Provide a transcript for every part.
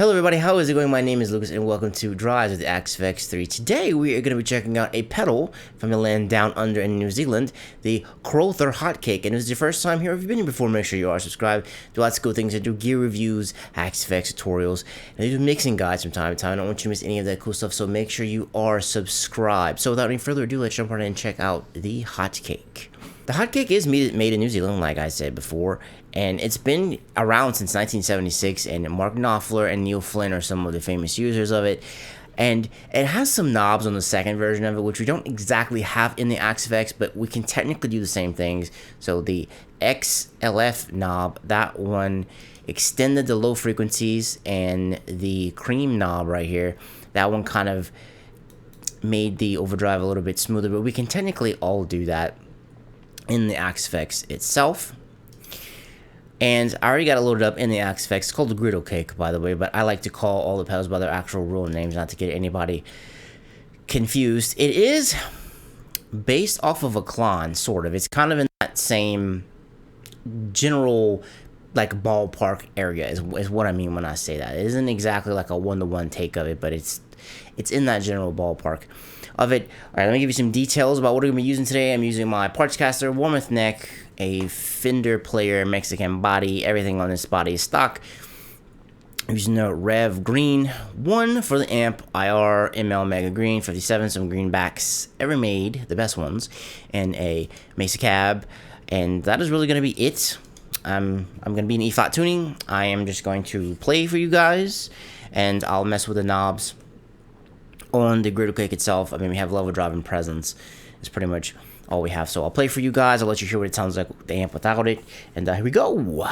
Hello everybody, how is it going? My name is Lucas and welcome to Drives with the Axe 3. Today we are going to be checking out a pedal from the land down under in New Zealand, the Crowther Hot Cake. And if it's your first time here, if you've been here before, make sure you are subscribed. Do lots of cool things. I do gear reviews, Axe tutorials, and I do mixing guides from time to time. I don't want you to miss any of that cool stuff, so make sure you are subscribed. So without any further ado, let's jump right in and check out the hot cake. The hot cake is made in New Zealand, like I said before, and it's been around since 1976, and Mark Knopfler and Neil Flynn are some of the famous users of it. And it has some knobs on the second version of it, which we don't exactly have in the Axe, but we can technically do the same things. So the XLF knob, that one extended the low frequencies, and the cream knob right here, that one kind of made the overdrive a little bit smoother, but we can technically all do that in the Axe itself. And I already got it loaded up in the Axe. It's called the Griddle Cake, by the way, but I like to call all the pedals by their actual real names, not to get anybody confused. It is based off of a Klon, sort of. It's kind of in that same general, like, ballpark area is what I mean when I say that. It isn't exactly like a one-to-one take of it, but it's in that general ballpark of it. All right, let me give you some details about what I'm going to be using today. I'm using my parts caster, Warmoth neck, a Fender player, Mexican body. Everything on this body is stock. I'm using the Revv Green 1 for the amp, IR, ML Mega Green, 57, some greenbacks ever made, the best ones, and a Mesa cab. And that is really going to be it. I'm going to be in E-flat tuning. I am just going to play for you guys, and I'll mess with the knobs on the Griddle Cake itself. I mean, we have level drive and presence is pretty much all we have. So I'll play for you guys. I'll let you hear what it sounds like with the amp without it. And here we go.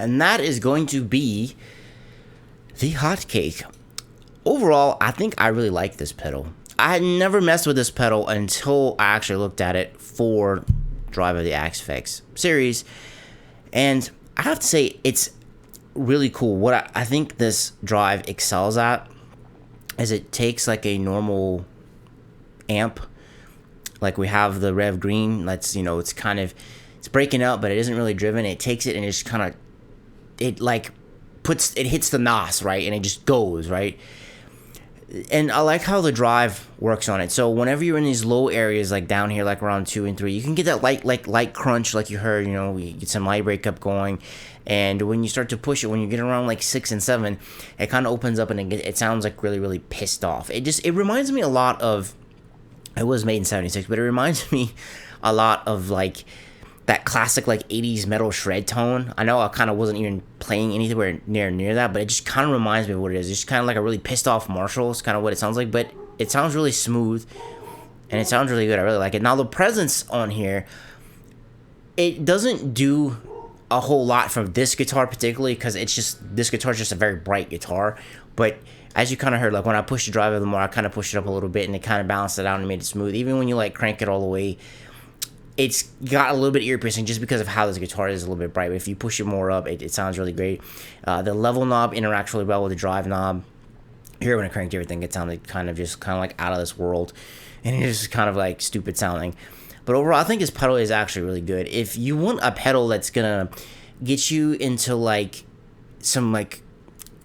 and that is going to be the Hot Cake. Overall, I think I really like this pedal. I had never messed with this pedal until I actually looked at it for Drive of the Axe Effects series, and I have to say it's really cool. What I think this drive excels at is it takes like a normal amp, like we have the Revv Green. That's, you know, it's kind of, it's breaking up, but it isn't really driven. It takes it and it just kind of, it like puts, it hits the nos, right, and it just goes, right. And I like how the drive works on it. So whenever you're in these low areas, like down here, like around 2 and 3, you can get that light crunch, like you heard. You know, you get some light breakup going, and when you start to push it, when you get around like 6 and 7, it kind of opens up and it sounds like really pissed off. It reminds me a lot of, it was made in '76, but it reminds me a lot of like that classic like 80s metal shred tone. I know I kind of wasn't even playing anywhere near that, but it just kind of reminds me of what it is. It's just kind of like a really pissed off Marshall. It's kind of what it sounds like, but it sounds really smooth and it sounds really good. I really like it. Now the presence on here, it doesn't do a whole lot from this guitar particularly, because it's just, this guitar is just a very bright guitar. But as you kind of heard, like when I pushed the drive a little more, I kind of pushed it up a little bit and it kind of balanced it out and made it smooth. Even when you like crank it all the way, it's got a little bit ear piercing just because of how this guitar is a little bit bright. But if you push it more up, it sounds really great. The level knob interacts really well with the drive knob. Here when I cranked everything, it sounded kind of like out of this world, and it's just kind of like stupid sounding. But overall, I think this pedal is actually really good. If you want a pedal that's gonna get you into like some like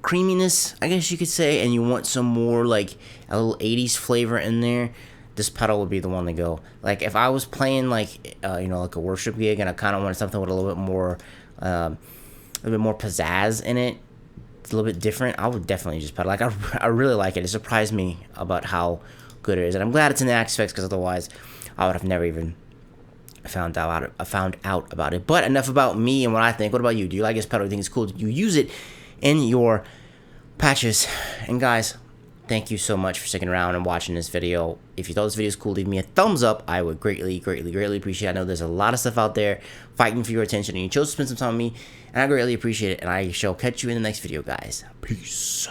creaminess, I guess you could say, and you want some more like a little 80s flavor in there, this pedal would be the one to go. Like if I was playing like you know, like a worship gig and I kind of wanted something with a little bit more pizzazz in it, it's a little bit different, I would definitely just pedal. Like I really like it. It surprised me about how good it is, and I'm glad it's in the Axe Effects, because otherwise I would have never even found out about it. But enough about me and what I think. What about you? Do you like this pedal? Do you think it's cool? Do you use it in your patches? And guys, thank you so much for sticking around and watching this video. If you thought this video was cool, leave me a thumbs up. I would greatly appreciate it. I know there's a lot of stuff out there fighting for your attention, and you chose to spend some time with me, and I greatly appreciate it. And I shall catch you in the next video, guys. Peace.